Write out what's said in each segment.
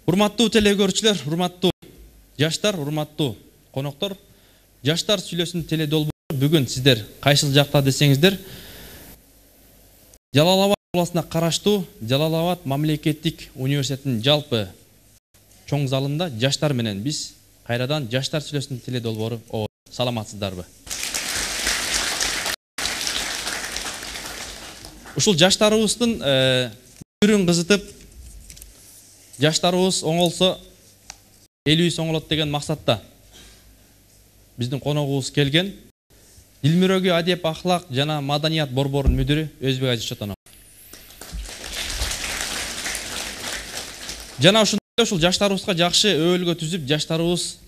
Урматтуу телегөрүүчүлөр, урматтуу жаштар, урматтуу коноктор, жаштар сүйлөсүн теле долбоору бүгүн сиздер кайсыл жакта десеңиздер, Жалал Абад областына караштуу Жалал Абад мамлекеттик университетинин жалпы чоң залында жаштар менен биз кайрадан жаштар сүйлөсүн теле долбоору саламатсыздарбы? Ушул жаштарыбыздын үрүн кызытып, жаштарыбыз оңолсо элибиз оңолот деген максатта биздин коногубуз келген Дил мөрөгү адеп ахлак жана маданият борборунун мүдүрү Өзбек Азиз Чотонов. Жана ушул жаштарыбызга жакшы өбөлгө түзүп, жаштарыбыз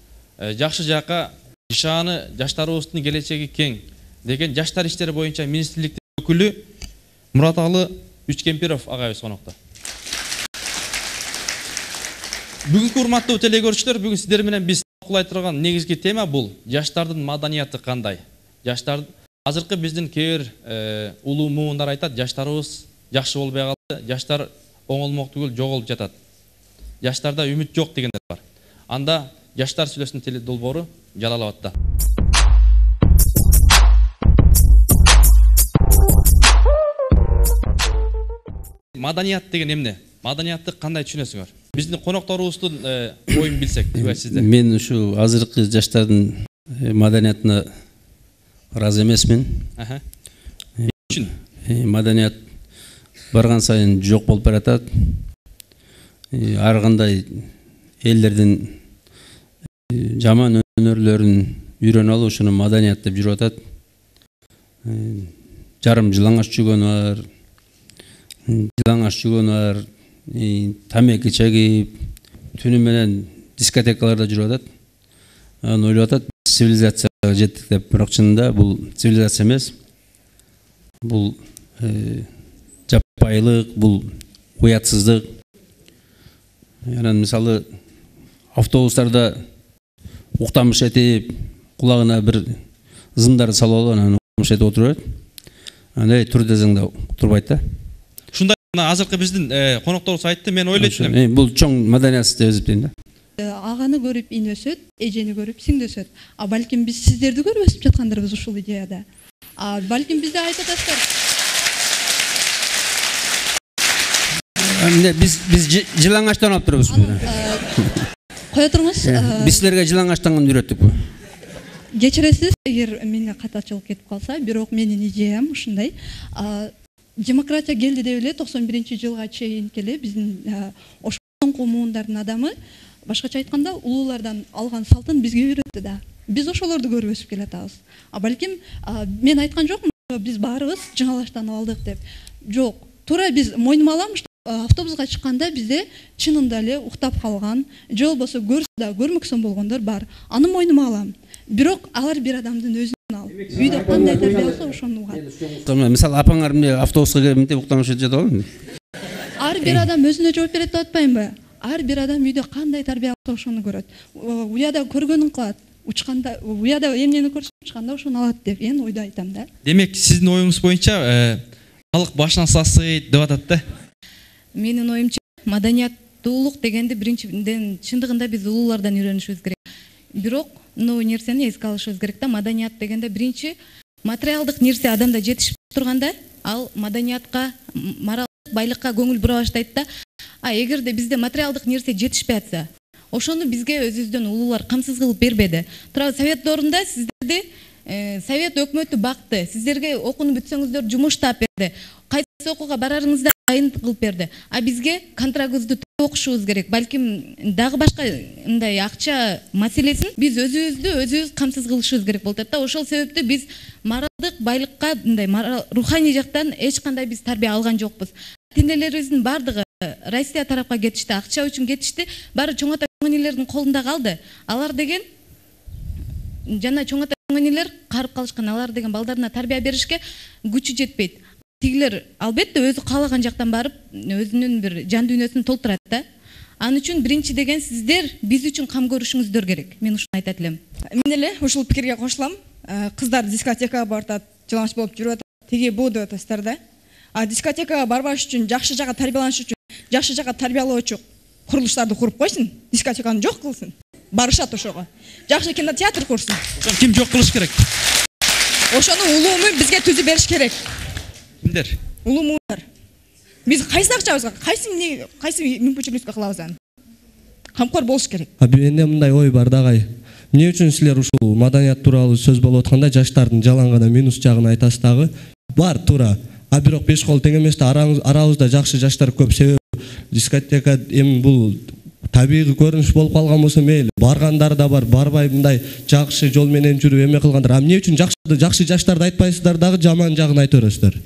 жакшы жака жашааны, жаштарыбыздын келечеги кең деген жаштар иштери боюнча министрликтин өкүлү Мураталы Үчкемпиров агайыбыз конокто. Бүгүнкү урматтуу телегөрүүчүлөр, бүгүн сиздер менен биз талкуулай турган негизги тема бул жаштардын маданияты кандай? Жаштар азыркы биздин кээ бир улуу муундар айтат, жаштарыбыз жакшы болбой калды, жаштар оңолмок түгүл жоголуп жатат. Жаштарда үмүт жок дегендер бар. Анда жаштар сүйлөсүн теле долбоору Жалал Абадта. Маданият деген эмне? Маданиятты кандай түшүнөсүңөр? Биздин конокторубуздун оюн билсек, сиздер. Мен ушу азыркы жаштардын маданиятына разы эмесмин. Маданият барган сайын жок болуп баратат. Ар кандай элдердин жаман өнөрлөрүн үйрөнүп алып, ушуну маданият деп жүрүп атат. Жарым жылаңаш жүгөн бар, тамеки чегип, түнү менен дискотекаларда жүрүп атат. Аны ойлоп атат, цивилизацияга жеттик деп, бирок чынында бул цивилизация эмес. Бул жапайылык, бул уятсыздык. Анан мисалы автобустарда уктамыш этип, кулагына бир зымдар салып алып, анан уктамыш этип отуруп атат. Андай тур десең да турбайт да. Ушундай азыркы биздин конокторубуз айтты, мен ойлойт элем. Бул чоң маданиятсыз деп эсептейм да. Аганы көрүп ин өсөт, эжени көрүп сиң өсөт. Балким биз сиздерди көрүп өсүп жаткандарбыз ушул идеяда. Балким бизде айтып атасыздар. Биз жылаңаштан алып турабыз. Кое туруңуз. Биз силерге жылаңаштанган үйрөттүкпү? Кечиресиз, эгер менде катачылык кетип калса, бирок менин идеям ушундай. Демократия келди деп эле 91-жылга чейин келе биздин ошоңку муундардын адамы, башкача айтканда, улуулардан алган салтын бизге үйрөттү да. Биз ошолорду көрүп өсүп келатабыз. Балким мен айткан жокмун, биз баарыбыз жаңылыштанып алдык деп. Жок, туура биз мойнума алам, автобуска чыкканда бизде чынында эле уктап калган, же болбосо көрсө да көрмөксөн болгондор бар. Аны мойнума алам. Бирок алар бир адамдын өзүнөн ал. Үйдө кандай тарбия алса ошону угат. Мисалы апаңар эмне автобуска келип мынтип уктамыш этип жатабы? Ар бир адам өзүнө жооп берет деп атпаймынбы? Ар бир адам үйдө кандай тарбия алса ошону көрөт. Уяда көргөнүн кылат. Учканда, уяда эмнени көрсө учканда ошону алат деп мен ойду айтам да. Демек, сиздин оюңуз боюнча халык башынан сасыйт деп атат да. Менин оюмча, маданияттуулук дегенди биринчиден чындыгында биз улуулардан үйрөнүшүбүз керек. Бирок новый нерсени эске алышыбыз керек да. Маданият дегенде биринчи материалдык нерсе адамда жетишип турганда, ал маданиятка, моралдык байлыкка көңүл бура баштайт да. Эгерде бизде материалдык нерсе жетишпей атса, ошону бизге өзүбүздөн улуулар камсыз кылып бербеди. Тура совет доорунда сиздерди совет өкмөтү бакты, сиздерге окууну бүтсөңүздөр жумуш таап берди. Кайсы окууга барарыңызда кайын кылып берди. Бизге контрагыбызды окушубуз керек. Балким дагы башка мындай акча маселесин биз өзүбүз камсыз кылышыбыз керек болот да. Ошол себептен биз моралдык байлыкка, мындай руханий жактан эч кандай биз тарбия алган жокпуз. Тиндейлерибиздин бардыгы Россия тарапка кетишти, акча үчүн кетишти, баары чоң ата чоң энелердин колунда калды. Алар деген жана чоң ата чоң энелер карып калышкан, алар деген балдарына тарбия беришке күчү жетпейт. Тигилер албетте өзү каалаган жактан барып, өзүнүн бир жан дүйнөсүн толтурат да. Аны үчүн биринчи деген сиздер биз үчүн кам көрүшүңүздөр керек. Мен ушуну айтат элем. Мен эле ушул пикирге кошулам. Кыздар дискотекага баратат, жылаңыч болуп жүрүп атат, тиги буу деп атасыздар да. Дискотекага барбаш үчүн, жакшы жакка тарбияланыш үчүн, жакшы жакка тарбиялоочу курулуштарды куруп койсун, дискотеканы жок кылсын. Барышат ошого. Жакшы кинотеатр курсын. Ким жок кылыш керек? Ошону улуумун бизге түзүп бериш керек. Кимдер? Улуумдар. Биз кайсы акчабызга, кайсы мүмкүнчүлүккө кылабыз аны? Камкор болуш керек. Менде мындай ой бар дагай. Эмне үчүн силер ушул маданият тууралуу сөз болуп атканда жаштардын жалаң гана минус жагын айтасыз дагы? Бар туура. Бирок беш кол тең эмес да, арабызда жакшы жаштар көп. Себеби дискотека эми бул табигый көрүнүш болуп калган болсо мейли. Баргандар да бар, барбай мындай жакшы жол менен жүрүп эме кылгандар. Эмне үчүн жакшы жаштарды айтпайсыздар дагы, жаман жагын айта бересиздер?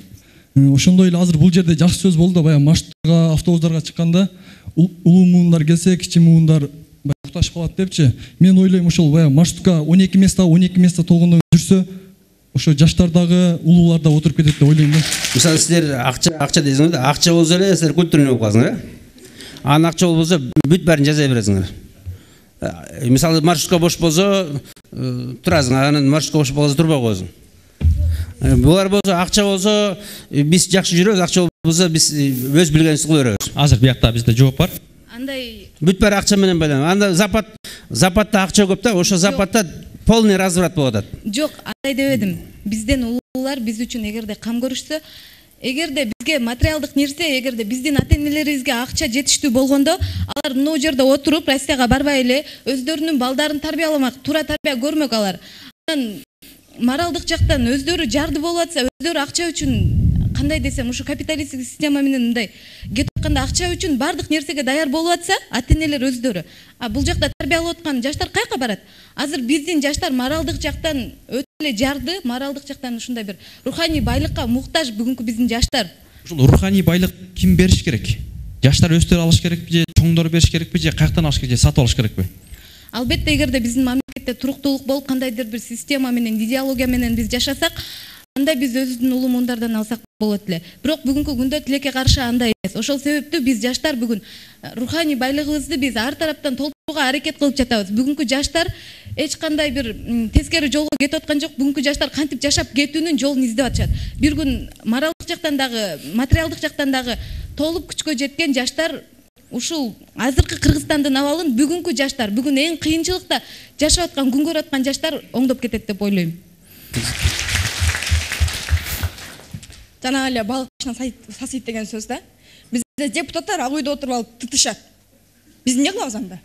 Ошондой эле азыр бул жерде жакшы сөз болду да, баягы маршруттарга, автобустарга чыкканда улуу муундар келсе, кичи муундар укташып калат депчи. Мен ойлойм, ошол баягы маршрутка 12 место толгондон жүрсө, ошо жаштар дагы, улуулар да отуруп кетет деп ойлойм да. Мисалы силер акча дейсиңер да, акча болсо эле силер культурный болуп каласыңар, э? Анан акча болбосо бүт бәрін жаза бересиңер. Мисалы маршрутка бош болсо турасың, анан маршрутка бош болсо турбай коесуң. Булар болсо акча болсо биз жакшы жүрөбүз, акча болбосо биз өз билгенибизди кыла беребиз. Азыр биякта бизде жооп бар. Андай Бүт баары акча менен байланып. Анда запатта акча көп да, ошо запатта полный разврат болуп атат. жок, андай дебедим. Бизден улуулар биз үчүн эгерде кам көрүшсө, эгерде бизге материалдык нерсе, эгерде биздин ата-энелерибизге акча жетиштүү болгондо, алар мына жерде отуруп, Россияга барбай эле өздөрүнүн балдарын тарбияламак, туура тарбия көрмөк алар. Анан моралдык жактан өздөрү жарды болуп атса, өздөрү акча үчүн, кандай десем, ушу капиталисттик система менен мындай кетип атканда акча үчүн бардык нерсеге даяр болуп атса, ата-энелер өздөрү. Бул жакта тарбиялап аткан жаштар кайка барат? Азыр биздин жаштар моралдык жактан өтө эле жарды, моралдык жактан ушундай бир руханий байлыкка муктаж бүгүнкү биздин жаштар. Ушул руханий байлык ким бериш керек? Жаштар өздөрү алыш керекпи же чоңдор бериш керекпи же каяктан алыш керек же сатып алыш керекпи? Албетте, эгерде биздин мамлекетте туруктуулук болуп, кандайдыр бир система менен, идеология менен биз жашасак, анда биз өзүбүздүн улуу муундардан алсак болот эле. Бирок бүгүнкү күндө тилекке каршы андай эмес. Ошол себептүү биз жаштар бүгүн руханий байлыгыбызды биз ар тараптан толтурууга аракет кылып жатабыз. Бүгүнкү жаштар эч кандай бир тескери жолго кетип аткан жок. Бүгүнкү жаштар кантип жашап кетүүнүн жолун издеп атышат. Бир күн моралдык жактан дагы, материалдык жактан дагы толуп күчкө жеткен жаштар ушул азыркы Кыргызстандын абалын бүгүнкү жаштар, бүгүн эң кыйынчылыкта жашап аткан, күн көрүп аткан жаштар оңдоп кетет деп ойлойм. Жана эле балык башынан сасыйт деген сөз да. Бизде депутаттар ак үйдө отуруп алып тытышат. Биз эмне кылабыз анда?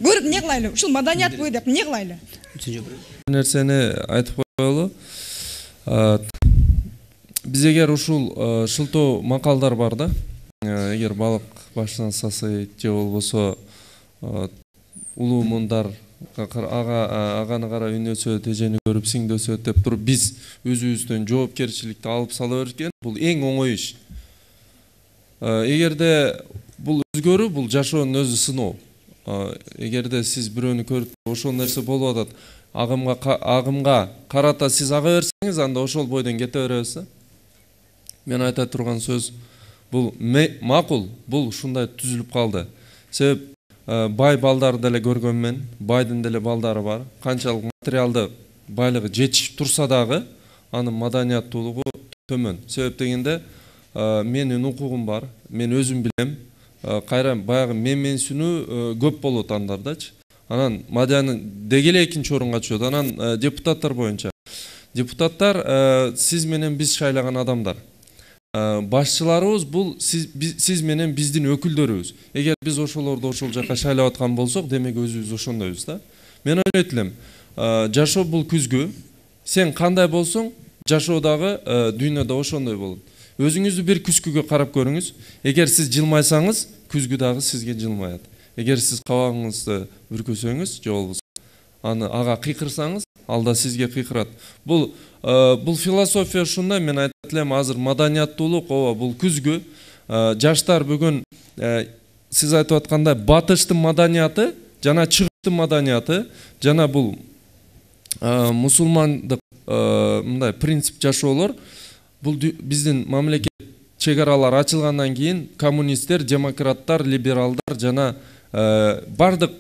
Көрүп эмне кылайлы? Ушул маданият бу деп эмне кылайлы? Нерсени айтып коелу. Биз эгер ушул шылтоо макалдар бар да, эгер балык башынан сасыйт же болбосо улуу муундар аганы кара үнөсөт, эжени көрүп сиңдөсөт деп туруп биз өзүбүздөн жоопкерчиликти алып сала берген, бул эң оңой иш. Эгерде бул өзгөрүү, бул жашоонун өзү сыноо. Эгерде сиз бирөөнү көрүп ошол нерсе болуп атат, агымга карата сиз ага берсеңиз, анда ошол бойдон кете беребиз. Мен айта турган сөз бул макул, бул ушундай түзүлүп калды. Себеп бай балдарды деле көргөнмөн, байдын деле балдары бар. Канчалык материалды байлыгы жетишип турса дагы, анын маданияттуулугу төмөн. Себеп дегенде менин укугум бар, мен өзүм билем. Кайра баягы менсинүү көп болот андардачы. Анан маданий деги эле экинчи орунга түшөт. Анан депутаттар боюнча. Депутаттар сиз менен биз шайлаган адамдар. Башчыларыбыз бул сиз менен биздин өкүлдөрүбүз. Эгер биз ошолорду ошол жака шайлап аткан болсок, демек өзүбүз ошондойбуз да. Мен ойлойт элем, жашоо бул күзгү. Сен кандай болсоң, жашоо дагы дүйнөдө ошондой болот. Өзүңүздү бир күзгүгө карап көрүңүз. Эгер сиз жылмайсаңыз, күзгү дагы сизге жылмаят. Эгер сиз кабагыңызды бүркөсөңүз, же болбосо аны ага кыйкырсаңыз, алда сизге кыйкырат. Бул философия ушундай. Мен айтат элем, азыр маданияттуулук, бул күзгү. Жаштар бүгүн сиз айтып аткандай батыштын маданияты жана чыгыштын маданияты, жана бул мусулмандык мындай принцип жашоолор, бул биздин мамлекет чек аралар ачылгандан кийин коммунисттер, демократтар, либералдар жана бардык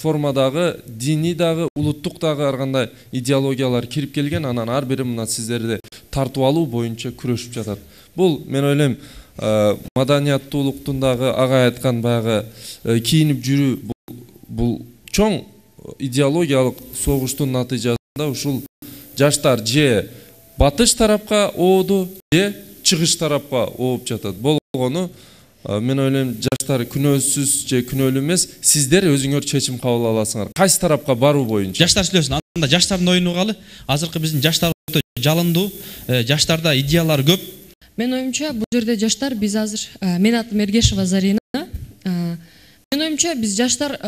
формадагы дини дагы, улуттук дагы ар кандай идеологиялар кирип келген. Анан ар бири мына сиздерди тартып алуу боюнча күрөшүп жатат. Бул мен ойлойм маданияттуулуктун дагы ага айткан баягы кийинип жүрүү бул чоң идеологиялык согуштун натыйжасында ушул жаштар же батыш тарапка ооду же чыгыш тарапка ооп жатат. Болгону мен ойлойм жаштар күнөөсүз же күнөөлүү эмес, сиздер өзүңөр чечим кабыл аласыңар. Кайсы тарапка баруу боюнча? Жаштар сүйлөсүн. Анда жаштардын оюну калы. Азыркы биздин жаштар өтө жалындуу, жаштарда идеялар көп. Мен оюмча бул жерде жаштар биз азыр, мен атым Эргешева Зарина. Мен оюмча биз жаштар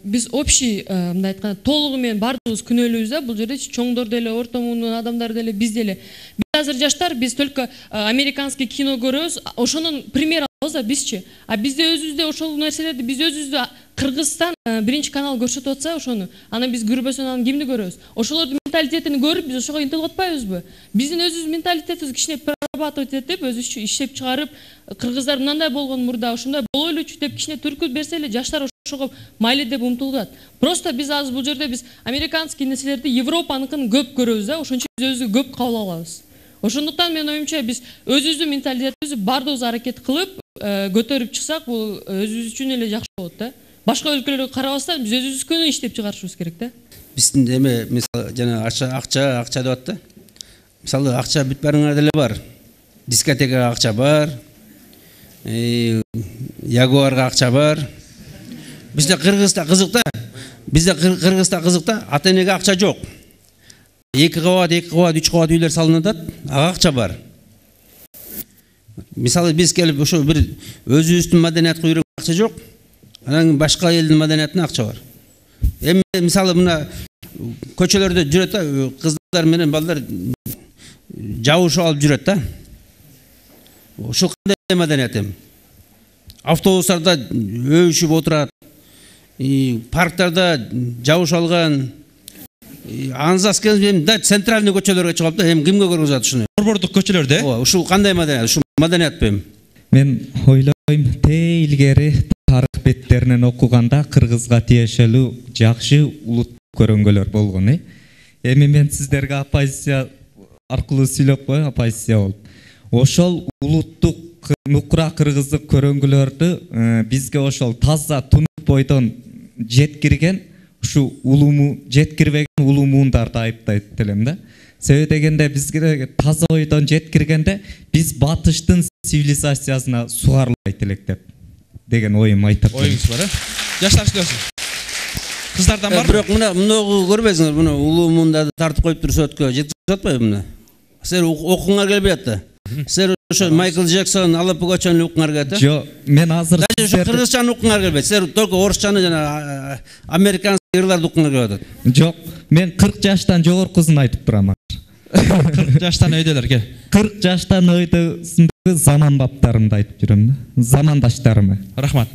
биз общий мындай айтканда толугу менен бардыгыбыз күнөөлүүбүз да. Бул жерде чоңдор деле, орто муунун адамдары деле, биз деле. Биз азыр жаштар биз только американский кино көрөбүз, ошонун пример алабыз да бизчи. А бизде өзүбүздө ошол нерселерди биз өзүбүздө Кыргызстан биринчи канал көрсөтүп атса ошону, аны биз көрбөсөн аны кимди көрөбүз? Ошолордун менталитетин көрүп биз ошого интилип атпайбызбы? Биздин өзүбүздүн менталитетибиз кичине прорабатывать этип, өзүбүзчө иштеп чыгарып, кыргыздар мындай болгон мурда, ошондой болойлучу деп кичине түркү берсе эле жаштар ошого майлы деп умтулат. Просто биз азыр бул жерде биз американский нерселерди, Европаныкын көп көрөбүз да, ошон үчүн биз өзүбүздү көп кабыл алабыз. Ошондуктан мен оюмча биз өзүбүздүн менталитетибизди бардыгыбыз аракет кылып көтөрүп чыксак, бул өзүбүз үчүн эле жакшы болот да. Башка өлкөлөргө карабастан биз өзүбүздүкүнү иштеп чыгарышыбыз керек да. Биздин эме мисалы жана акча деп атты. Мисалы акча бүт баарыңар деле бар. Дискотекага акча бар. Ягуарга акча бар. Бизде Кыргызда кызык да. Бизде Кыргызда кызык да, ата-энеге акча жок. 2 кабат, 3 кабат үйлөр салынып атат, ага акча бар. Мисалы биз келип ошо бир өзүбүздүн маданиятка үйрөнгөн акча жок. Анан башка элдин маданиятына акча бар. Эми мисалы мына көчөлөрдө жүрөт да, кыздар менен балдар жабышып алып жүрөт да. Ошол кандай маданият эми? Автобустарда өйүшүп отурат, парктарда жабышып алган, анзаскен да центральный көчөлөргө чыгып да, эми кимге көргөзөт ушуну? Борбордук көчөлөрдө. Ооба, ушул кандай маданият? Ушул маданиятпы эми? Мен ойлойм, те илгери тарых беттеринен окуганда кыргызга тиешелүү жакшы улут көрөнгөлөр болгон. Эми мен сиздерге оппозиция аркылуу сүйлөп коеюн, оппозиция болуп. Ошол улуттук нукура кыргыздык көрөнгөлөрдү бизге ошол таза тунук бойдон жеткирген, ушу улуму жеткирбеген улумундарды айыптайт элем да. Себеби дегенде бизге таза ойдон жеткиргенде биз батыштын цивилизациясына сугарылбайт элек деген оюм айтып. Оюңуз бар, жаштар сүйлөсүн. Кыздардан бар. Бирок муну көрбөйсүңөр, муну улумундарды тартып коюп туруп сөткө жеткирип атпайбы муну? Силер окуңар келбей атты. Силер ошо Майкл Джексон, Алла Пугачевни укуңар келет. Жок, мен азыр силер кыргызчаны укуңар келбейт. Силер только орусчаны жана американский ырларды укуңар келип атат. Жок, мен 40 жаштан жогоркусун айтып турам. 40 жаштан өйдөлөр ке. 40 жаштан өйдөсүндөгү заман баптарымды айтып жүрөм да. Замандаштарымы. Рахмат.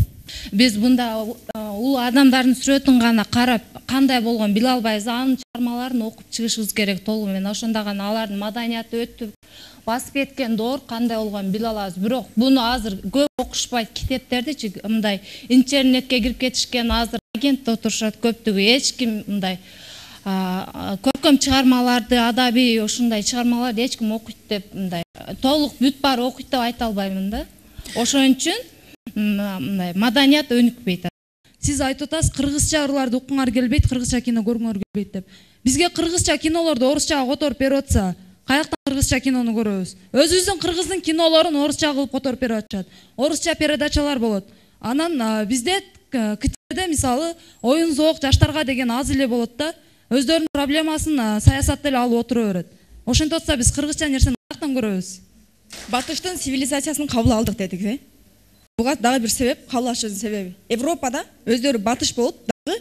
Биз мында улуу адамдардын сүрөтүн гана карап, кандай болгон биле албайбыз. Анын чыгармаларын окуп чыгышыбыз керек толугу менен. Ошондо гана алардын маданияты өтүп, басып кеткен доор кандай болгонун биле алабыз. Бирок буну азыр көп окушпайт, китептердичи мындай интернетке кирип кетишкен, азыр агент отурушат көптүгү. Эч ким мындай көркөм чыгармаларды, адабий ушундай чыгармаларды эч ким окуйт деп мындай толук бүт баары окуйт деп айта албаймын да. Ошон үчүн мындай маданият өнүкпөйт. Сиз айтып атасыз, кыргызча ырларды укуңар келбейт, кыргызча кино көргүңөр келбейт деп. Бизге кыргызча кинолорду орусчага которуп берип атса, каяктан кыргызча кинону көрөбүз? Өзүбүздүн кыргыздын кинолорун орусча кылып которуп берип атышат. Орусча передачалар болот. Анан бизде КТРде мисалы оюн зоок жаштарга деген аз эле болот да. Өздөрүнүн проблемасын саясатта эле алып отура берет. Ошентип атса биз кыргызча нерсени каяктан көрөбүз? Батыштын цивилизациясын кабыл алдык дедик, Буга дагы бир себеп, кабыл алышыбыздын себеби. Европада өздөрү батыш болуп, дагы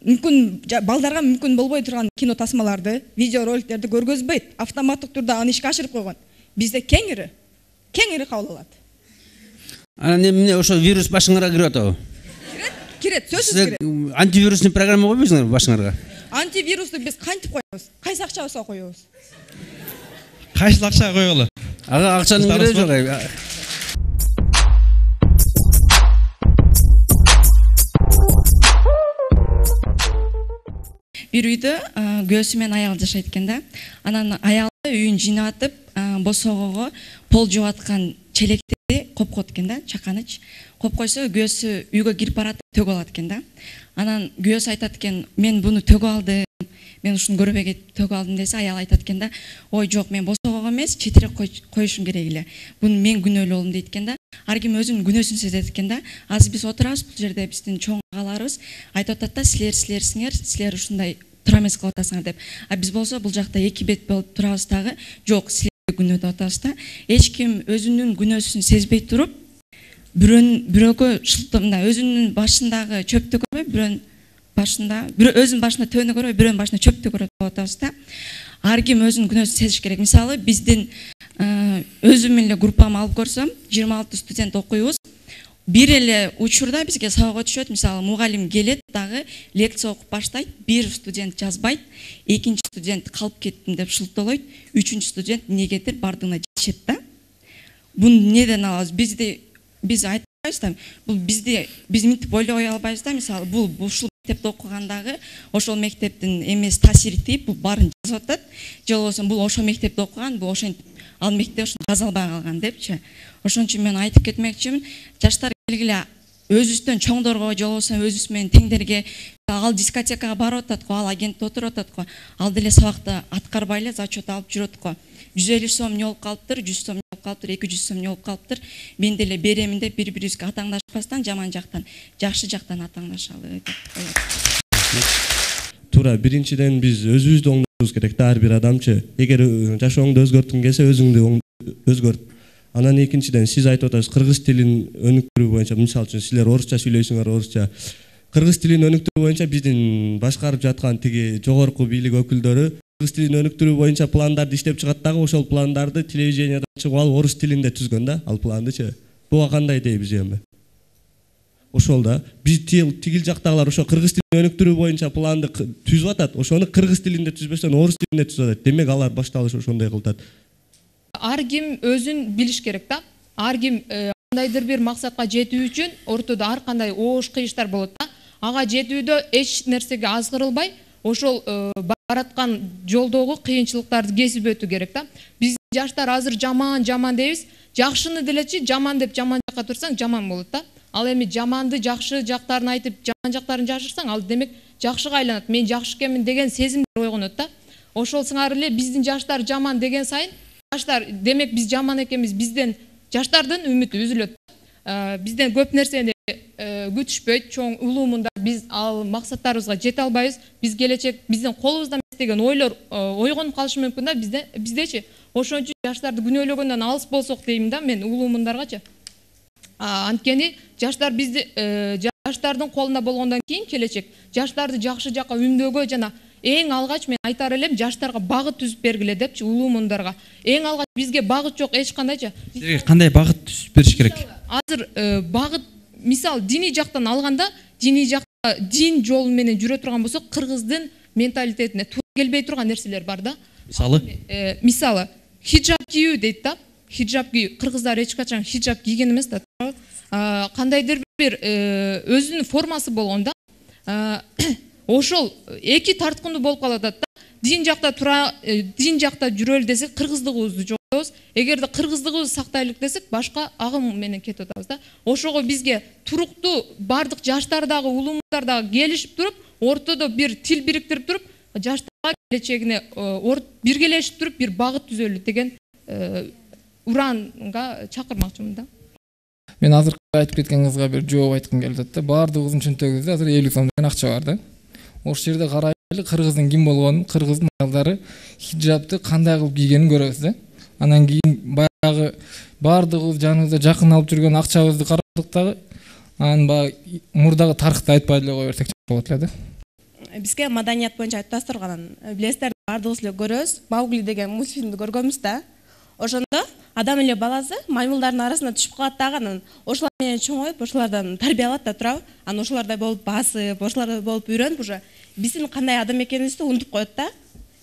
мүмкүн балдарга мүмкүн болбой турган кино тасмаларды, видео роликтерди көргөзбөйт. Автоматтык түрдө аны ишке ашырып койгон. Бизде кеңири кабыл алат. Анан эмне ошо вирус башыңарга кирип атабы? Кирет, сөзсүз кирет. Антивирусный программа койбойсуңар башыңарга? Антивирусту биз кантип коебуз? Кайсы акчабызга коебуз? Кайсы акчага койгулу? Ага акчанын кереги жок. Бир үйдө көөсү менен аял жашайт экен да. Анан аялы үйүн жыйнап атып, босогого пол жууп аткан челекти копкот экен да, чаканыч. Коп койсо күйөөсү үйгө кирип барат, төгүп алат экен да. Анан күйөөсү айтат экен, мен буну төгүп алдым, мен ушуну көрбөй төгүп алдым десе, аял айтат экен да, ой жок, мен босогого эмес, четирээк коюшум керек эле. Буну мен күнөөлүү болдум дейт экен да. Ар ким өзүнүн күнөөсүн сезет экен да. Азыр биз отурабыз, бул жерде биздин чоң агаларыбыз айтып атат да, силер ушундай тура эмес кылып атасыңар деп. А биз болсо бул жакта эки бет болуп турабыз дагы. Жок, силер күнөөдө атабыз да. Эч ким өзүнүн күнөөсүн сезбей туруп, бирөөгө шылтымда өзүнүн башындагы чөптү көрбөй, бирөөнүн башында, өзүнүн башына төөнү көрбөй, бирөөнүн башына чөптү көрөт деп атабыз да. Ар ким өзүнүн күнөөсүн сезиш керек. Мисалы, биздин өзүм эле группамы алып көрсөм, 26 студент окуйбуз. Бир эле учурда бизге сабакка түшөт. Мисалы, мугалим келет, дагы лекция окуп баштайт, бир студент жазбайт, экинчи студент калып кеттим деп шылтоолойт, үчүнчү студент негетир бардыгына жетишет да. Буну неден алабыз? Биз айтпайбыз да, бул биз мынтип ойлой албайбыз да. Мисалы, бул ушул мектепте окугандагы ошол мектептин эмес таасири тийип, бул баарын жазып атат. Же болбосо бул ошол мектепте окуган, бул ошентип ал мектепте ошону жаза албай калган депчи. Ошон үчүн мен айтып кетмекчимин, жаштар келгиле өзүбүздөн чоңдорго, же болбосо өзүбүз менен теңдерге, ал дискотекага барып атат го, ал агентте отуруп атат го, ал деле сабакты аткарбай эле зачет алып жүрөт го. 150 сом не болуп калыптыр, 100 сом не болуп калыптыр, 200 сом не болуп калыптыр. Мен деле беремин деп бири-бирибизге атаңдашпастан, жаман жактан, жакшы жактан атаңдашалы деп коет. Туура, биринчиден биз өзүбүздү оңдошубуз керек да, ар бир адамчы. Эгер жашооңду өзгөрткүң келсе, өзүңдү өзгөрт. Анан экинчиден сиз айтып атасыз, кыргыз тилин өнүктүрүү боюнча, мисалы үчүн силер орусча сүйлөйсүңөр, орусча. Кыргыз тилин өнүктүрүү боюнча биздин башкарып жаткан тиги жогорку бийлик өкүлдөрү кыргыз тилин өнүктүрүү боюнча пландарды иштеп чыгат дагы, ошол пландарды телевидениядан чыгып алып орус тилинде түзгөн да, ал пландычы. Буга кандай дейбиз эми? Ошол да, биз тигил жактагылар ошо кыргыз тилин өнүктүрүү боюнча планды түзүп атат, ошону кыргыз тилинде түзбөстөн орус тилинде түзүп атат. Демек алар башталыш ошондой кылтат. Ар ким өзүн билиш керек да. Ар ким кандайдыр бир максатка жетүү үчүн ортодо ар кандай оош кыйыштар болот да. Ага жетүүдө эч нерсеге азгырылбай, ошол бараткан жолдогу кыйынчылыктарды кесип өтүү керек да. Биздин жаштар азыр жаман дейбиз. Жакшыны делечи, жаман деп жаман жакка турсаң жаман болот да. Ал эми жаманды жакшы жактарын айтып, жаман жактарын жашырсаң, ал демек жакшыга айланат. Мен жакшы экенмин деген сезимдер ойгонот да. Ошол сыңары эле биздин жаштар жаман деген сайын, жаштар демек биз жаман экенбиз, бизден жаштардын үмүтү үзүлөт. Бизден көп нерсени күтүшпөйт, чоң улуу мундар, биз ал максаттарыбызга жете албайбыз. Биз келечек биздин колубузда эмес деген ойлор ойгонуп калышы мүмкүн да биздечи. Ошон үчүн жаштарды күнөөлөгөндөн алыс болсок дейм да мен улуу мундаргачы. Анткени жаштар бизди жаштардын колунда болгондон кийин келечек жаштарды жакшы жакка үндөөгө жана эң алгач мен айтар элем жаштарга багыт түзүп бергиле депчи, улуу мундарга. Эң алгач бизге багыт жок эч кандайчы. Силерге кандай багыт түзүп бериш керек? Азыр багыт мисал диний жактан алганда, диний жакта дин жолу менен жүрө турган болсок, кыргыздын менталитетине туура келбей турган нерселер бар да. Мисалы хиджаб кийүү дейт да. Хиджаб кийүү, кыргыздар эч качан хиджаб кийген эмес да. Кандайдыр бир өзүнүн формасы болгон да. Ошол эки тарткындуу болуп калат да. Дин жакта жүрөлү десек, кыргыздыгыбызды жоготобуз. Эгерде кыргыздыгыбызды сактайлык десек, башка агым менен кетип атабыз да. Ошого бизге туруктуу бардык жаштар дагы, улуу мундар дагы келишип туруп, ортодо бир тил бириктирип туруп, жаштарга келечегине биргелешип туруп бир багыт түзөлү деген уранга чакырмакчымын да. Мен азыр айтып кеткен кызга бир жооп айткым келип атат да. Баардыгыбыздын чөнтөгүбүздө азыр 50 сом деген акча бар да. Ошол жерде карайлы, кыргыздын ким болгонун, кыргыздын аялдары хиджабты кандай кылып кийгенин көрөбүз да. Анан кийин баягы баардыгыбыз жаныбызда жакын алып жүргөн акчабызды карадык дагы, анан баягы мурдагы тарыхты айтпай эле кое берсек болот эле да. Бизге маданият боюнча айтып турганын билесиздер, баардыгыбыз эле көрөбүз. Маугли деген мультфильмди көргөнбүз да. Ошондо адам эле баласы маймылдардын арасына түшүп калат дагы, анан ошолар менен чоңоюп, ошолордон тарбия алат да турабы. Анан ошолордой болуп басып, ошолордой болуп үйрөнүп, уже биздин кандай адам экенибизди унутуп коет да.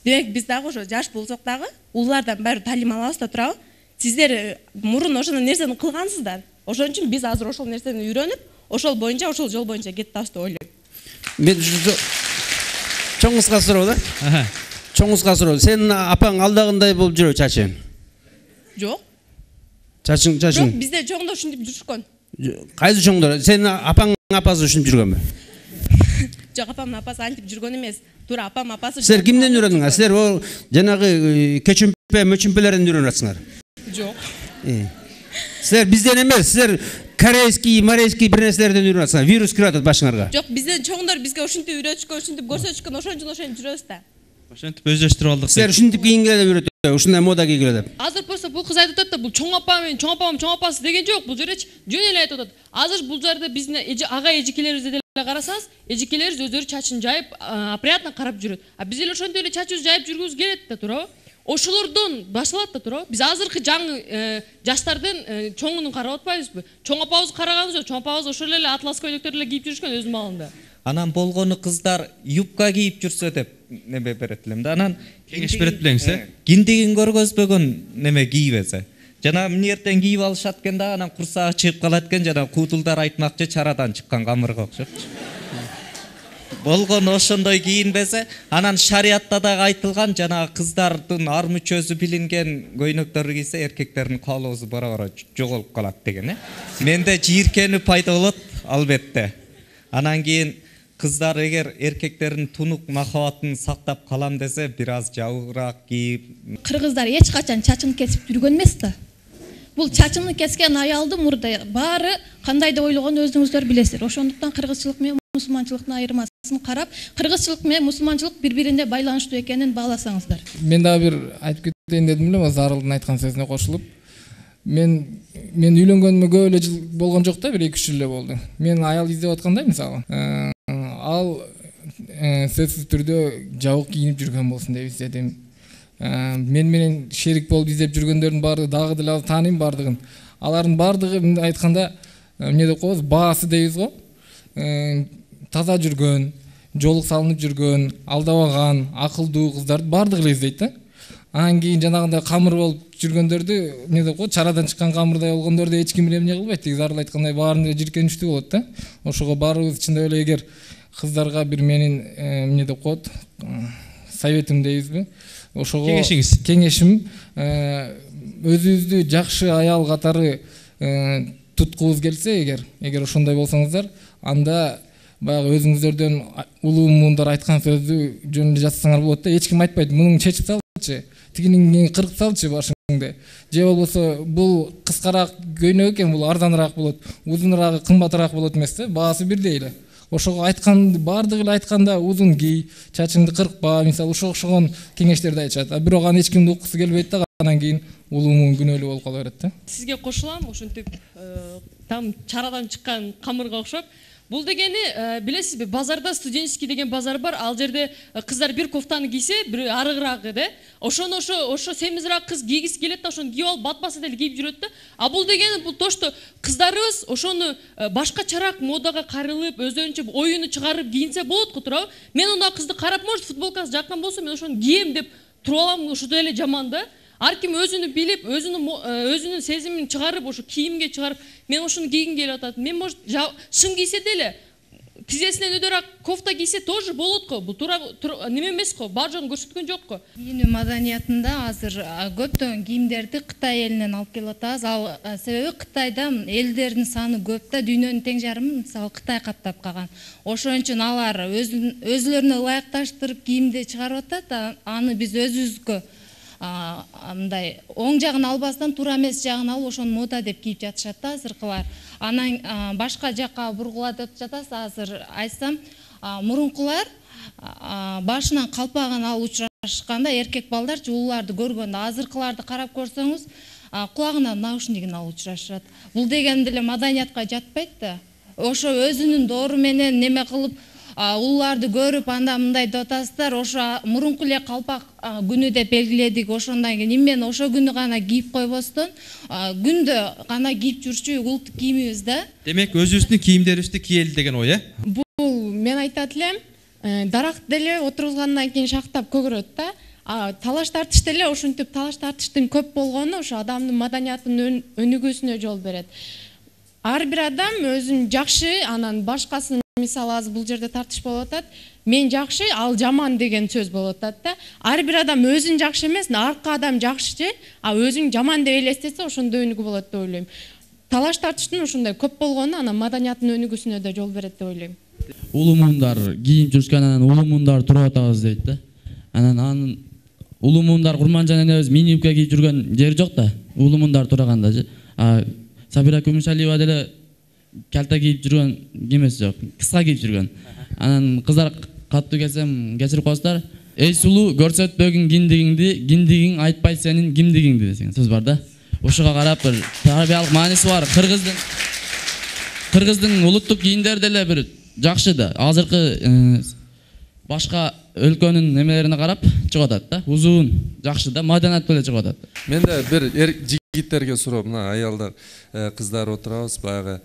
Демек биз дагы ошо жаш болсок дагы улуулардан баары талим алабыз да турабы. Сиздер мурун ошондой нерсени кылгансыздар. Ошон үчүн биз азыр ошол нерсени үйрөнүп, ошол боюнча, ошол жол боюнча кетип атабыз деп ойлойм. Мен чоңузга суроо да. Чоңузга суроо. Сенин апаң алдагындай болуп жүрөбү, чачы? Жок. Чачың. Бирок бизде чоңдор ушинтип жүрүшкөн. Кайсы чоңдор? Сенин апаң апасы ушинтип жүргөнбү? Жок, апамдын апасы антип жүргөн эмес. Туура апам апасы. Силер кимден үйрөндүңөр? Силер о жанагы көчүмпө, мөчүмпөлөрдөн үйрөнүп атсыңар. Жок. Силер бизден эмес, силер корейский, марейский бир нерселерден үйрөнүп атсыңар. Вирус кирип атат башыңарга. Жок, бизден чоңдор бизге ушинтип үйрөтүшкөн, ушинтип көрсөтүшкөн, ошон үчүн жүрөбүз да. Ошентип өздөштүрүп алдык. Силер ушинтип кийингиле деп үйрөтөбү, ушундай мода кийгиле деп. Азыр болсо бул кыз айтып атат да, бул чоң апам менен чоң апам, чоң апасы деген жок. Бул жерде жөн эле айтып атат. Азыр бул жерде биздин ага эжекелерибизде деле карасаңыз, эжекелерибиз өздөрү чачын жайып, приятно карап жүрөт. А биз эле ошентип эле чачыбызды жайып жүргүбүз келет да, туурабы? Ошолордон башталат да, туурабы? Биз азыркы жаңы жаштардын чоңунун карап атпайбызбы? Чоң апабызды караганыбыз жок. Чоң апабыз ошол эле атлас көйлөктөрдү эле кийип жүрүшкөн өз маалында. Анан болгону кыздар юбка кийип жүрсө деп неме берет элем да. Анан кеңеш берет белеңиз, киндигин көргөзбөгөн неме кийбесе. Жана эмнерден кийип алышат экен да, анан курсагы чыгып калат экен, жана куудулдар айтмакчы чарадан чыккан камырга окшопчу. Болгону ошондой кийинбесе, анан шариятта дагы айтылган жанагы кыздардын ар мүчөсү билинген көйнөктөрдү кийсе эркектердин каалоосу бара-бара жоголуп калат деген. Менде жийиркенүү пайда болот албетте. Анан кийин кыздар эгер эркектердин тунук махабатын сактап калам десе, бир аз жабыраак кийип. Кыргыздар эч качан чачын кесип жүргөн эмес да. Бул чачын кескен аялды мурда баары кандай деп ойлогонун өзүңүздөр билесиздер. Ошондуктан кыргызчылык менен мусулманчылыктын айырмасын карап, кыргызчылык менен мусулманчылык бири-бирине байланыштуу экенин бааласаңыздар. Мен дагы бир айтып кетейин дедим эле, Зарылдын айткан сөзүнө кошулуп. Мен үйлөнгөнүмө көп эле жыл болгон жок да, 1-2 жыл эле болду. Мен аял издеп аткандай мисалы, ал сөзсүз түрдө жабык кийинип жүргөн болсун деп издедим. Мен менен шерик болуп издеп жүргөндөрдүн баары дагы деле тааныйм бардыгын. Алардын баардыгы айтканда эмне деп коебуз, баасы дейбиз го. Таза жүргөн, жолук салынып жүргөн, алдабаган, акылдуу кыздарды баардыгы эле издейт да. Анан кийин жанагындай камыр болуп жүргөндөрдү эмне деп коет, чарадан чыккан камырдай болгондорду эч ким эмне кылбайт. Зарыл айткандай баарын эле жиркеничтүү болот да. Ошого баарыбыз чындап эле эгер кыздарга бир менин эмне деп коет, советим дейбизби? Ошого кеңешим өзүбүздү жакшы аял катары туткубуз келсе, эгер ошондой болсоңуздар, анда баягы өзүңүздөрдөн улуу муундар айткан сөздү жөн эле жасасаңар болот да. Эч ким айтпайт, мунун чечип салчы, тигинин кыркып салчы башыңды. Же болбосо бул кыскараак көйнөк экен, бул арзаныраак болот, узунураагы кымбатыраак болот эмес да, баасы бирдей эле. Ошого айткан баардыгы эле айтканда узун кий, чачыңды кыркпа, мисалы ошогон кеңештерди айтышат. Бирок аны эч кимди уккусу келбейт да, анан кийин улуу муун күнөөлүү болуп кала берет да. Сизге кошулам, ошентип там чарадан чыккан камырга окшоп. Бул дегени билесизби, базарда студенческий деген базар бар. Ал жерде кыздар бир кофтаны кийсе, бир арыгыраагы да. Ошону ошо семизирээк кыз кийгиси келет да, ошону кийип алып батпаса деле кийип жүрөт да. А бул дегени бул то, что кыздарыбыз ошону башкачараак модага карылып, өздөрүнчө оюну чыгарып кийинсе болот го, туурабы? Мен анда кызды карап, может, футболкасы жаккан болсо, мен ошону кийем деп туруп алам, ошо деле жаман да. Ар ким өзүнү билип, өзүнүн сезимин чыгарып, ошо кийимге чыгарып, мен ошону кийгим келип атат. Мен может шын кийсе деле, тизесинен өйдөрөөк кофта кийсе тоже болот го. Бул туура неме эмес го, бар жогун көрсөткөн жок го. Кийинүү маданиятында азыр көптөгөн кийимдерди Кытай элинен алып келип атабыз. Ал себеби Кытайда элдердин саны көп да, дүйнөнүн тең жарымын мисалы Кытай каптап калган. Ошон үчүн алар өзүлөрүнө ылайыкташтырып кийимди чыгарып атат, аны биз өзүбүзгө мындай оң жагын албастан туура эмес жагын алып ошону мода деп кийип жатышат да азыркылар. Анан башка жакка бургулап жатасыз. Азыр айтсам, мурункулар башынан калпагын алып учурашканда эркек балдарчы улууларды көргөндө, азыркыларды карап көрсөңүз, кулагынан наушнигин алып учурашат. Бул деген деле маданиятка жатпайт да. Ошо өзүнүн доору менен неме кылып улууларды көрүп, анда мындай деп атасыздар, ошо мурунку эле калпак күнү деп белгиледик. Ошондон кийин мен ошо күнү гана кийип койбостон, күндө гана кийип жүрчү улуттук кийимибиз да. Демек өзүбүздүн кийимдерибизди кийели деген ой, э? Бул мен айтат элем, дарак деле отурулгандан кийин шактап көгөрөт да. Талаш тартыш деле ошентип талаш тартыштын көп болгону ошо адамдын маданиятынын өнүгүүсүнө жол берет. Ар бир адам өзүн жакшы, анан башкасын мисалы азыр бул жерде тартыш болуп атат. Мен жакшы, ал жаман деген сөз болуп атат да. Ар бир адам өзүн жакшы эмес, арка адам жакшы, а өзүң жаман деп элестесе ошондо өнүгүү болот деп ойлойм. Талаш тартыштын ушундай көп болгону анан маданияттын өнүгүүсүнө да жол берет деп ойлойм. Улумундар кийинип жүрүшкөн, анан улумундар туруп атабыз дейт да. Анан улумундар Курманжан энебиз мини юбка кийип жүргөн жери жок да. Улумундар тураганда. Сабира Күмүшалиева деле калта кийип жүргөн эмес жок, кыска кийип жүргөн. Анан кыздар каттуу келсем кечирип коесуздар. Эй сулуу, көрсөтпөгүн киндигиңди айтпай сенин кимдигиңди деген сөз бар да. Ушуга карап бир тарбиялык мааниси бар. Кыргыздын улуттук кийимдери деле бир жакшы да. Азыркы башка өлкөнүн немелерине карап чыгып атат да. Узун, жакшы да, маданият деле чыгып атат. Менде бир жигиттерге суроо, мына аялдар, кыздар отурабыз баягы.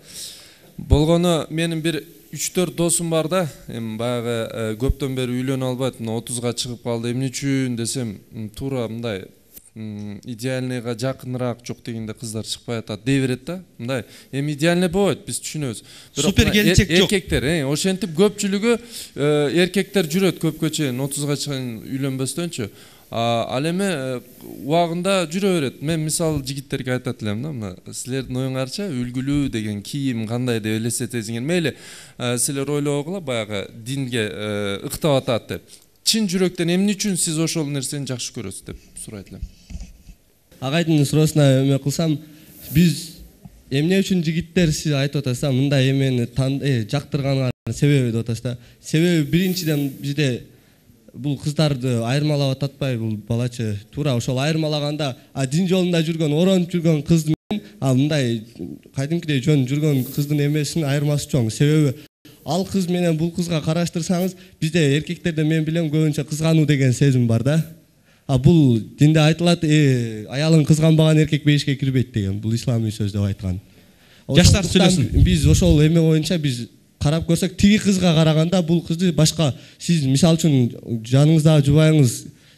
Болгону менин бир 3-4 досум бар да, эми баягы көптөн бери үйлөнө албайт, 30га чыгып калды. Эмне үчүн десем, туура мындай идеальныйга жакыныраак жок дегенде кыздар чыкпай атат дей берет да. Мындай эми идеальный болбойт, биз түшүнөбүз. Супер келинчек жок. Эркектер, ошентип көпчүлүгү эркектер жүрөт көпкө чейин 30га чейин үйлөнбөстөнчү. Ал эми убагында жүрө берет. Мен мисалы жигиттерге айтат элем да, мына силердин оюңарча үлгүлүү деген кийим кандай деп элестетесиңер. Мейли силер ойлогула баягы динге ыктап атат деп. Чын жүрөктөн эмне үчүн сиз ошол нерсени жакшы көрөсүз деп сурайт элем. Агайдын суроосуна эме кылсам, биз эмне үчүн жигиттер сиз айтып атасыз, мындай эмени жактырганга себеби деп атасыз да. Себеби биринчиден бизде бул кыздарды айырмалап ататпай, бул балачы туура ошол айырмалаганда дин жолунда жүргөн, оронуп жүргөн кыз менен мындай кайдымкидей жөн жүргөн кыздын эмесинин айырмасы чоң. Себеби ал кыз менен бул кызга караштырсаңыз, бизде эркектерде мен билем көбүнчө кызгануу деген сезим бар да. Бул динде айтылат, аялын кызганбаган эркек бейишке кирбейт деген. Бул исламий сөз деп айткан. Жаштар сүйлөсүн. Биз ошол эме боюнча биз карап көрсөк, тиги кызга караганда бул кызды башка, сиз мисалы үчүн жаныңыздагы жубайыңыз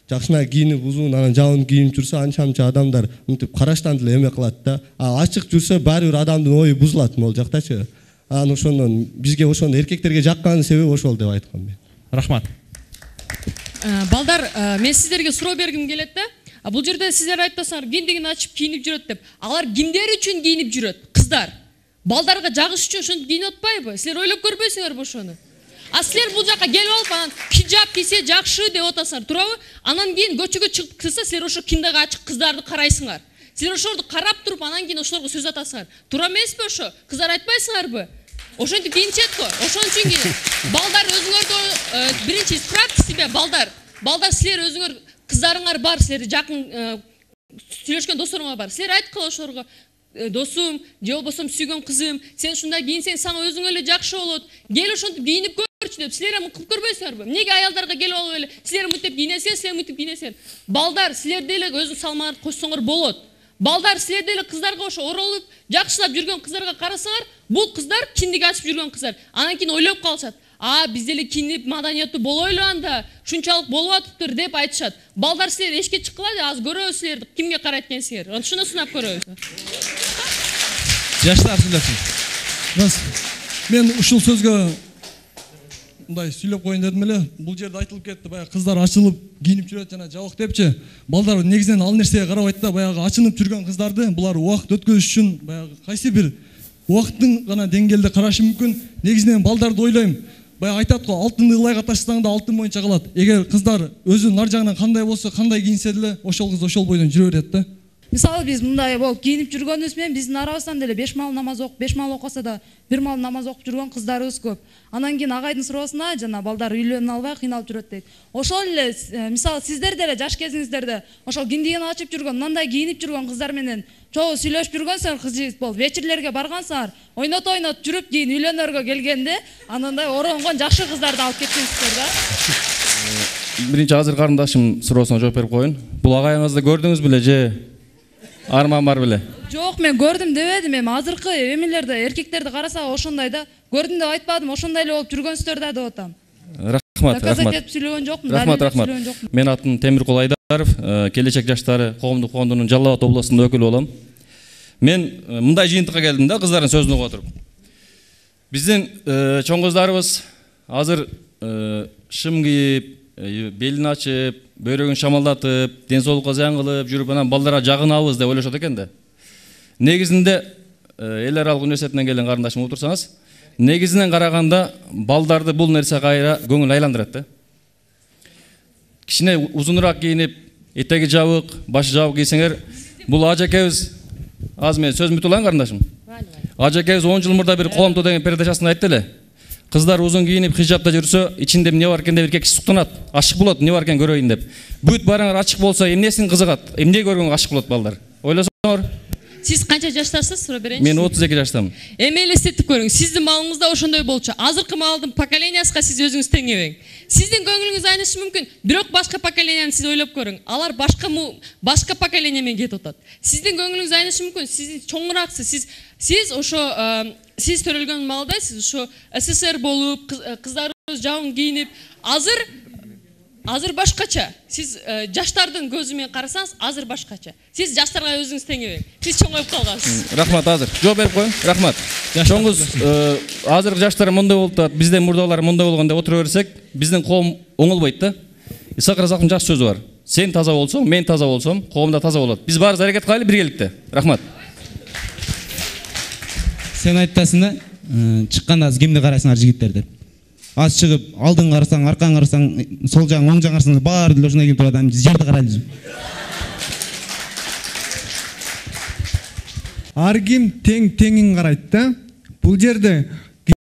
жакшына кийинип узун, анан жабын кийинип жүрсө, анча адамдар мынтип караштан деле эме кылат да. Ачык жүрсө баары бир адамдын ою бузулат могул жактачы. Анан ошондон бизге ошону эркектерге жаккан себеби ошол деп айткам мен. Рахмат. Балдар, мен сиздерге суроо бергим келет да. Бул жерде сиздер айтпасаңар, киндигин ачып кийинип жүрөт деп. Алар кимдер үчүн кийинип жүрөт? Кыздар. Балдарга жагыш үчүн ошентип кийинип атпайбы? Силер ойлоп көрбөйсүңөрбү ошону? Силер бул жака келип алып, анан хиджаб кийсе жакшы деп атасыңар, туурабы? Анан кийин көчөгө чыгып кирсе, силер ошо киндиги ачык кыздарды карайсыңар. Силер ошолорду карап туруп, анан кийин ошолорго сөз атасыңар. Туура эмеспи ошо? Кыздар айтпайсыңарбы? Ошентип кийинчет го. Ошон үчүн кийин балдар өзүңөрдү биринчи исправьте себя, балдар. Балдар силер өзүңөр кыздарыңар бар, силер жакын сүйлөшкөн досторуңар бар. Силер айткыла ошолорго, досум, же болбосо сүйгөн кызым, сен ушундай кийинсең сага өзүңө эле жакшы болот. Кел ошентип кийинип көрчү деп. Силер эми кылып көрбөйсүңөрбү? Эмнеге аялдарга келип алып эле силер мынтип кийинесиңер, силер мынтип кийинесиңер? Балдар, силер деле өзүң салмаңарды кошсоңор болот. Балдар, силер деле кыздарга ошо оролуп, жакшылап жүргөн кыздарга карасаңар, бул кыздар киндиги ачып жүргөн кыздар. Анан кийин ойлоп калышат. Биз деле кийинип маданияттуу болойлу анда, ушунчалык болуп атыптыр деп айтышат. Балдар, силер эшикке чыккыла, азыр көрөбүз силерди кимге карайт экенсиңер. Ошону сынап көрөбүз. Жаштар сүйлөсүн. Мен ушул сөзгө мындай сүйлөп коеюн дедим эле. Бул жерде айтылып кетти, баягы кыздар ачылып кийинип жүрөт жана жабык депчи. Балдар негизинен ал нерсеге карабайт да, баягы ачынып жүргөн кыздарды булар убакыт өткөзүш үчүн баягы кайсы бир убакыттын гана деңгээлде карашы мүмкүн. Негизинен балдарды ойлойм. Баягы айтат го, алтынды ылайга таштасаң да алтын боюнча калат. Эгер кыздар өзүнүн нар жагынан кандай болсо, кандай кийинсе деле ошол кыз ошол бойдон жүрө берет да. Мисалы биз мындай болуп кийинип жүргөнүбүз менен биздин арабыздан деле 5 мал намаз окуп, 5 мал окуса да 1 мал намаз окуп жүргөн кыздарыбыз көп. Анан кийин агайдын суроосуна жана балдар үйлөнө албай кыйналып жүрөт дейт. Ошол эле мисалы сиздер деле жаш кезиңиздерде ошол киндигин ачып жүргөн, мындай кийинип жүргөн кыздар менен чогуу сүйлөшүп жүргөнсүңөр, кызчылык болуп, вечерлерге баргансыңар, ойнот жүрүп кийин үйлөнөргө келгенде анандай оронгон жакшы кыздарды алып кеткенсиздер да. Биринчи азыр карындашым суроосуна жооп берип коеюн. Бул агайыңызды көрдүңүз беле же арман бар беле? Жок, мен көрдүм дебедим, эми азыркы эмелерде эркектерди карасак ошондой да. Көрдүм деп айтпадым, ошондой эле болуп жүргөнсүздөр да деп атам. Рахмат. Рахмат. Мен атым Темиркул Айдаров, келечек жаштары коомдук фондунун Жалал Абад областында өкүлү болом. Мен мындай жыйынтыкка келдим да, кыздардын сөзүн угуп отуруп. Биздин чоң кыздарыбыз азыр шым кийип, белин ачып, бөйрөгүн шамалдатып, ден соолукка зыян кылып жүрүп, анан балдарга жагынабыз деп ойлошот экен да. Негизинде эл аралык университетинен келген карындашым отурсаңыз, негизинен караганда балдарды бул нерсе кайра көңүл айландырат да. Кичине узунураак кийинип, этеги жабык, башы жабык кийсеңер, бул ажакебиз, азыр мен сөзүмдү утулайын карындашым. Ажакебиз 10 жыл мурда бир коомдо деген передачасында айтты эле. Кыздар узун кийинип, хижапта жүрсө, ичинде эмне бар экен деп эркек киши суктанат, ашык болот, эмне бар экен көрөйүн деп. Бүт бараңар ачык болсо, эмнесин кызыгат, эмне көргөнгө ашык болот балдар. Ойлосоңор. Сиз канча жаштасыз, сурап берейинчи? Мен 32 жаштамын. Эми элестетип көрүңүз, сиздин маалыңызда ошондой болчу. Азыркы маалдын поколениясына сиз өзүңүз теңебең. Сиздин көңүлүңүз айнышы мүмкүн, бирок башка поколенияны сиз ойлоп көрүң. Алар башка поколения менен кетип атат. Сиздин көңүлүңүз айнышы мүмкүн, сиз чоңурааксыз. Сиз ошо сиз төрөлгөн маалда сиз ошо СССР болуп, кыздарыбыз жабын кийинип, азыр башкача. Сиз жаштардын көзү менен карасаңыз, азыр башкача. Сиз жаштарга өзүңүз теңебең. Сиз чоңоюп калгансыз. Рахмат, азыр. Жооп берип коюн. Рахмат. Чоңуз азыркы жаштар мындай болуп атат, бизден мурдагылар мындай болгон деп отура берсек, биздин коом оңолбойт да. Исаак Разаковдун жакшы сөзү бар. Сен таза болсоң, мен таза болсом, коом да таза болот. Биз баарыбыз аракет кылайлы биргеликте. Рахмат. Сен айтасың да, чыкканда кимди карайсыңар жигиттер деп. Аз чыгып, алдын карасаң, аркаң карасаң, сол жагың, оң жагың карасаң, баары деле ошондой кийинип турат, жерди карайлы. Ар ким теңин карайт да. Бул жерде